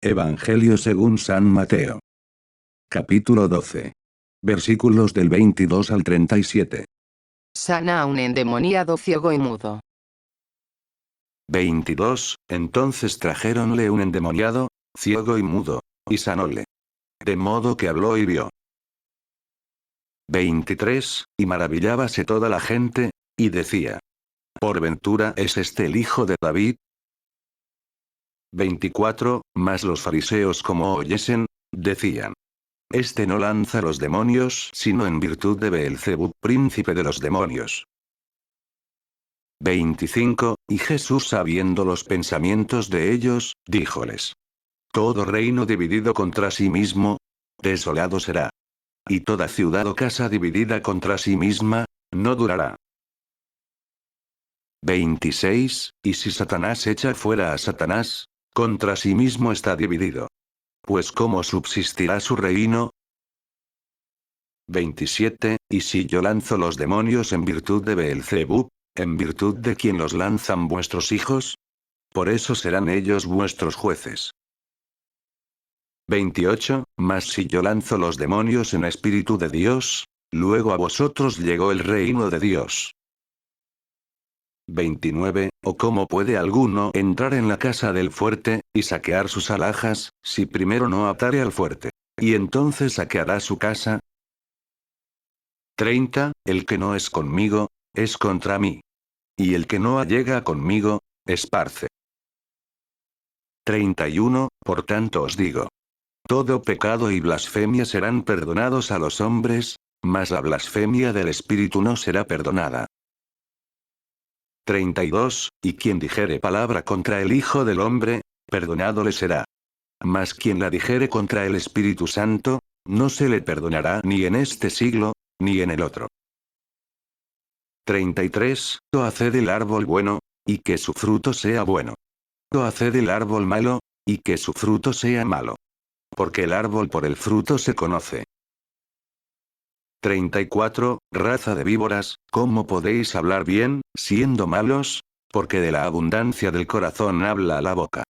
Evangelio según San Mateo. Capítulo 12. Versículos del 22 al 37. Sana a un endemoniado ciego y mudo. 22. Entonces trajéronle un endemoniado, ciego y mudo, y sanóle. De modo que habló y vio. 23. Y maravillábase toda la gente, y decía: ¿por ventura es este el hijo de David? 24. Mas los fariseos, como oyesen, decían: este no lanza los demonios sino en virtud de Beelzebub, príncipe de los demonios. 25. Y Jesús, sabiendo los pensamientos de ellos, díjoles: todo reino dividido contra sí mismo, desolado será. Y toda ciudad o casa dividida contra sí misma, no durará. 26. Y si Satanás echa fuera a Satanás, contra sí mismo está dividido. Pues ¿cómo subsistirá su reino? 27. Y si yo lanzo los demonios en virtud de Beelzebub, ¿en virtud de quién los lanzan vuestros hijos? Por eso serán ellos vuestros jueces. 28. Mas si yo lanzo los demonios en espíritu de Dios, luego a vosotros llegó el reino de Dios. 29. ¿O cómo puede alguno entrar en la casa del fuerte, y saquear sus alhajas, si primero no atare al fuerte? Y entonces saqueará su casa. 30. El que no es conmigo, es contra mí. Y el que no allega conmigo, esparce. 31. Por tanto os digo: todo pecado y blasfemia serán perdonados a los hombres, mas la blasfemia del Espíritu no será perdonada. 32. Y quien dijere palabra contra el Hijo del Hombre, perdonado le será. Mas quien la dijere contra el Espíritu Santo, no se le perdonará ni en este siglo, ni en el otro. 33. O haced el árbol bueno, y que su fruto sea bueno. O haced el árbol malo, y que su fruto sea malo. Porque el árbol por el fruto se conoce. 34. Raza de víboras, ¿cómo podéis hablar bien, siendo malos? Porque de la abundancia del corazón habla la boca.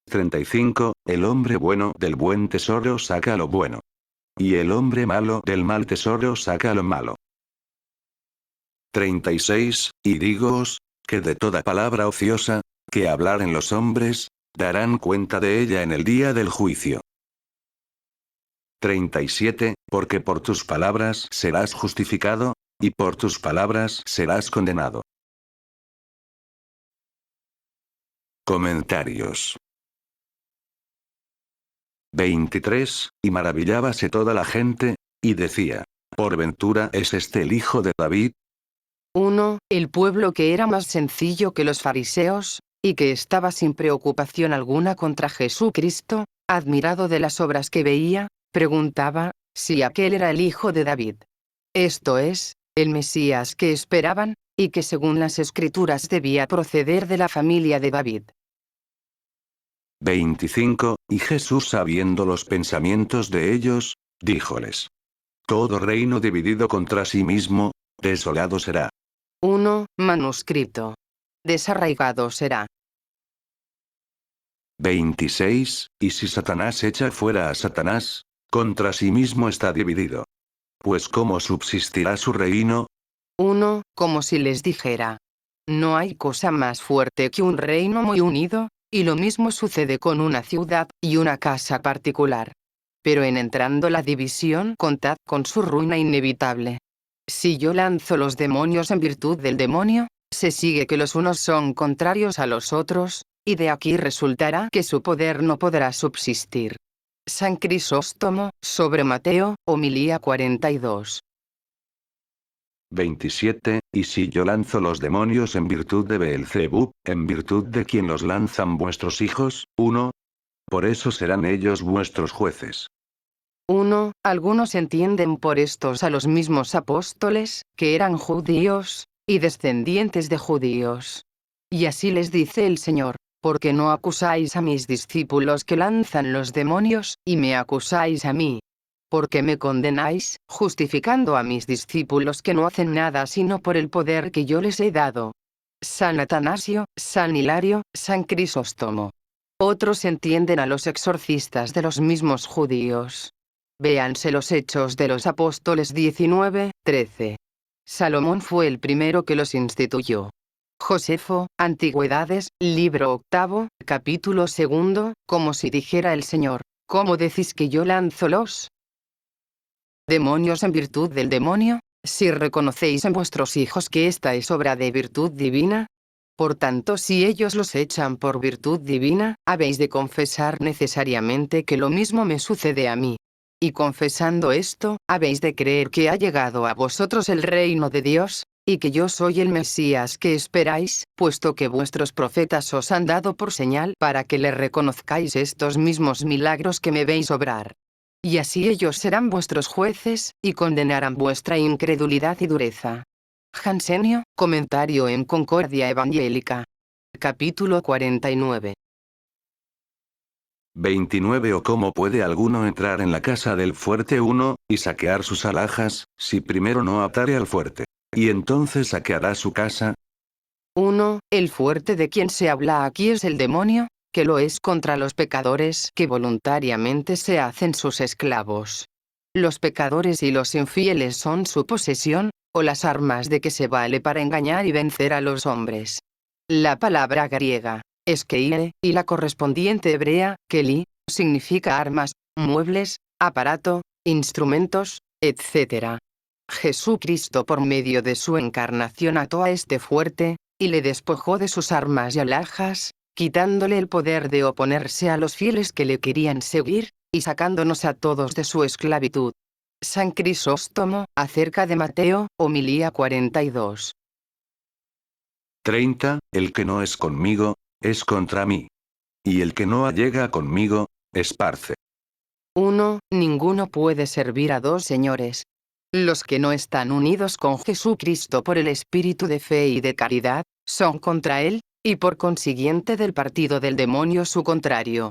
35. El hombre bueno del buen tesoro saca lo bueno. Y el hombre malo del mal tesoro saca lo malo. 36. Y dígoos, que de toda palabra ociosa, que hablaren los hombres, darán cuenta de ella en el día del juicio. 37. Porque por tus palabras serás justificado, y por tus palabras serás condenado. Comentarios. 23. Y maravillábase toda la gente, y decía: ¿por ventura es este el hijo de David? 1. El pueblo, que era más sencillo que los fariseos, y que estaba sin preocupación alguna contra Jesucristo, admirado de las obras que veía, preguntaba si aquel era el hijo de David. Esto es, el Mesías que esperaban, y que según las Escrituras debía proceder de la familia de David. 25. Y Jesús, sabiendo los pensamientos de ellos, díjoles: todo reino dividido contra sí mismo, desolado será. 1. Manuscrito. Desarraigado será. 26. Y si Satanás echa fuera a Satanás, contra sí mismo está dividido. Pues ¿cómo subsistirá su reino? 1. Como si les dijera: no hay cosa más fuerte que un reino muy unido, y lo mismo sucede con una ciudad y una casa particular. Pero en entrando la división, contad con su ruina inevitable. Si yo lanzo los demonios en virtud del demonio, se sigue que los unos son contrarios a los otros, y de aquí resultará que su poder no podrá subsistir. San Crisóstomo, sobre Mateo, homilía 42. 27. Y si yo lanzo los demonios en virtud de Beelzebub, ¿en virtud de quién los lanzan vuestros hijos? 1. Por eso serán ellos vuestros jueces. 1. Algunos entienden por estos a los mismos apóstoles, que eran judíos, y descendientes de judíos. Y así les dice el Señor: ¿por qué no acusáis a mis discípulos que lanzan los demonios, y me acusáis a mí? ¿Por qué me condenáis, justificando a mis discípulos que no hacen nada sino por el poder que yo les he dado? San Atanasio, San Hilario, San Crisóstomo. Otros entienden a los exorcistas de los mismos judíos. Véanse los Hechos de los Apóstoles 19:13. Salomón fue el primero que los instituyó. Josefo, Antigüedades, libro 8, capítulo 2, como si dijera el Señor, ¿cómo decís que yo lanzo los demonios en virtud del demonio? Si reconocéis en vuestros hijos que esta es obra de virtud divina. Por tanto, si ellos los echan por virtud divina, habéis de confesar necesariamente que lo mismo me sucede a mí. Y confesando esto, habéis de creer que ha llegado a vosotros el reino de Dios, y que yo soy el Mesías que esperáis, puesto que vuestros profetas os han dado por señal para que le reconozcáis estos mismos milagros que me veis obrar. Y así ellos serán vuestros jueces, y condenarán vuestra incredulidad y dureza. Jansenio, comentario en Concordia Evangélica. Capítulo 49. 29. ¿O cómo puede alguno entrar en la casa del fuerte 1, y saquear sus alhajas, si primero no atare al fuerte? Y entonces saqueará su casa. 1. El fuerte de quien se habla aquí es el demonio, que lo es contra los pecadores que voluntariamente se hacen sus esclavos. Los pecadores y los infieles son su posesión, o las armas de que se vale para engañar y vencer a los hombres. La palabra griega, eskeile, y la correspondiente hebrea, keli, significa armas, muebles, aparato, instrumentos, etc. Jesucristo por medio de su encarnación ató a este fuerte, y le despojó de sus armas y alhajas, quitándole el poder de oponerse a los fieles que le querían seguir, y sacándonos a todos de su esclavitud. San Crisóstomo, acerca de Mateo, homilía 42. 30. El que no es conmigo, es contra mí. Y el que no allega conmigo, esparce. 1. Ninguno puede servir a dos señores. Los que no están unidos con Jesucristo por el espíritu de fe y de caridad, son contra él, y por consiguiente del partido del demonio su contrario.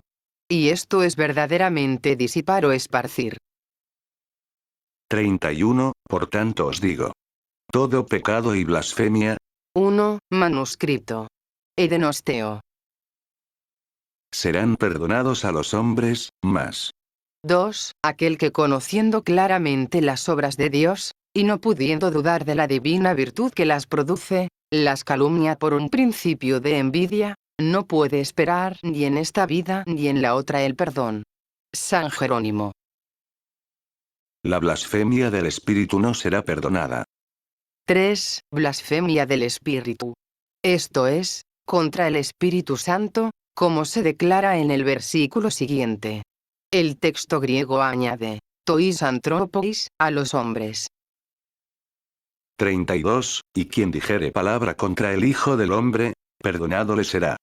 Y esto es verdaderamente disipar o esparcir. 31. Por tanto os digo. Todo pecado y blasfemia. 1. Manuscrito. Edenosteo. Serán perdonados a los hombres, mas 2. Aquel que conociendo claramente las obras de Dios, y no pudiendo dudar de la divina virtud que las produce, las calumnia por un principio de envidia, no puede esperar ni en esta vida ni en la otra el perdón. San Jerónimo. la blasfemia del Espíritu no será perdonada. 3. Blasfemia del Espíritu. Esto es, contra el Espíritu Santo, como se declara en el versículo siguiente. El texto griego añade, tois anthropos, a los hombres. 32. Y quien dijere palabra contra el Hijo del Hombre, perdonado le será.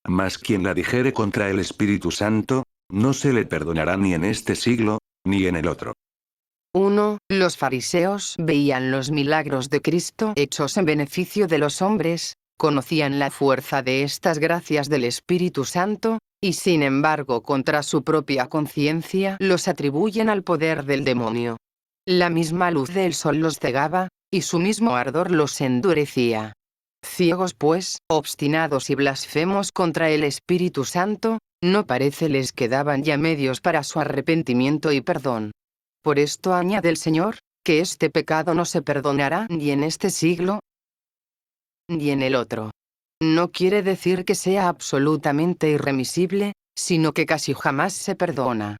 Mas quien la dijere contra el Espíritu Santo, no se le perdonará ni en este siglo, ni en el otro. 1. Los fariseos veían los milagros de Cristo hechos en beneficio de los hombres, conocían la fuerza de estas gracias del Espíritu Santo, y sin embargo contra su propia conciencia los atribuyen al poder del demonio. La misma luz del sol los cegaba, y su mismo ardor los endurecía. Ciegos pues, obstinados y blasfemos contra el Espíritu Santo, no parece les quedaban ya medios para su arrepentimiento y perdón. Por esto añade el Señor, que este pecado no se perdonará ni en este siglo, ni en el otro. No quiere decir que sea absolutamente irremisible, sino que casi jamás se perdona.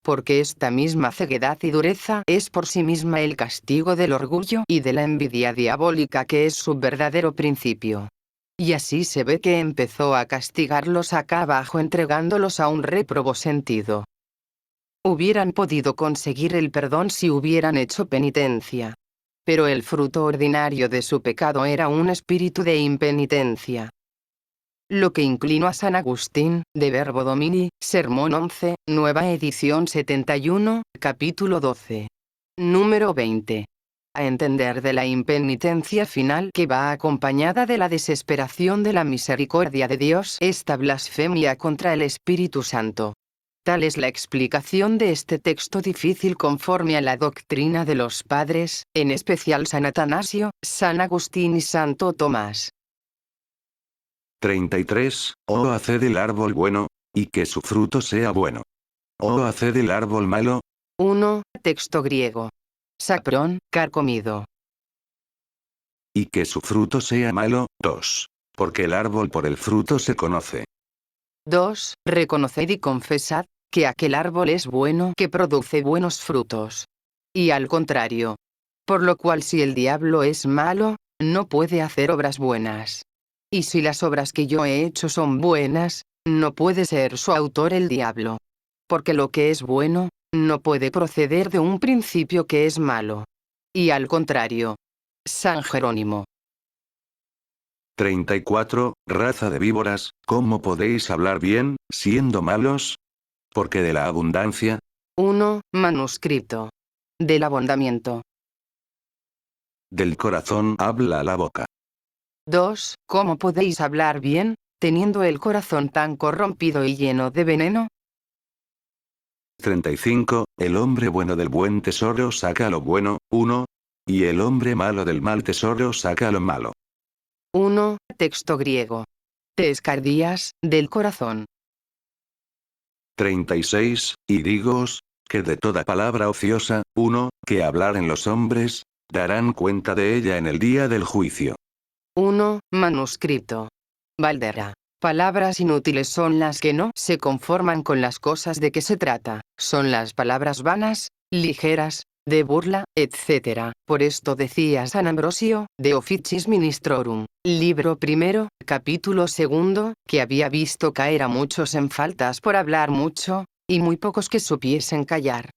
Porque esta misma ceguedad y dureza es por sí misma el castigo del orgullo y de la envidia diabólica que es su verdadero principio. Y así se ve que empezó a castigarlos acá abajo entregándolos a un réprobo sentido. Hubieran podido conseguir el perdón si hubieran hecho penitencia. Pero el fruto ordinario de su pecado era un espíritu de impenitencia. Lo que inclinó a San Agustín, de Verbo Domini, Sermón 11, nueva edición 71, capítulo 12. Número 20. A entender de la impenitencia final que va acompañada de la desesperación de la misericordia de Dios esta blasfemia contra el Espíritu Santo. Tal es la explicación de este texto difícil conforme a la doctrina de los padres, en especial San Atanasio, San Agustín y Santo Tomás. 33. Oh haced el árbol bueno, y que su fruto sea bueno. O haced el árbol malo. 1. Texto griego. Saprón, carcomido. Y que su fruto sea malo. 2. Porque el árbol por el fruto se conoce. 2. Reconoced y confesad, que aquel árbol es bueno que produce buenos frutos. Y al contrario. Por lo cual si el diablo es malo, no puede hacer obras buenas. Y si las obras que yo he hecho son buenas, no puede ser su autor el diablo. Porque lo que es bueno, no puede proceder de un principio que es malo. Y al contrario. San Jerónimo. 34. Raza de víboras, ¿cómo podéis hablar bien, siendo malos? Porque de la abundancia. 1. Manuscrito. Del abondamiento. Del corazón habla la boca. 2. ¿Cómo podéis hablar bien, teniendo el corazón tan corrompido y lleno de veneno? 35. El hombre bueno del buen tesoro saca lo bueno. 1. Y el hombre malo del mal tesoro saca lo malo. 1. Texto griego. Tescardías, del corazón. 36. Y dígoos, que de toda palabra ociosa, 1, que hablaren los hombres, darán cuenta de ella en el día del juicio. 1. Manuscrito. Valdera. Palabras inútiles son las que no se conforman con las cosas de que se trata, son las palabras vanas, ligeras, de burla, etc. Por esto decía San Ambrosio, de Officis Ministrorum, libro primero, capítulo segundo, que había visto caer a muchos en faltas por hablar mucho, y muy pocos que supiesen callar.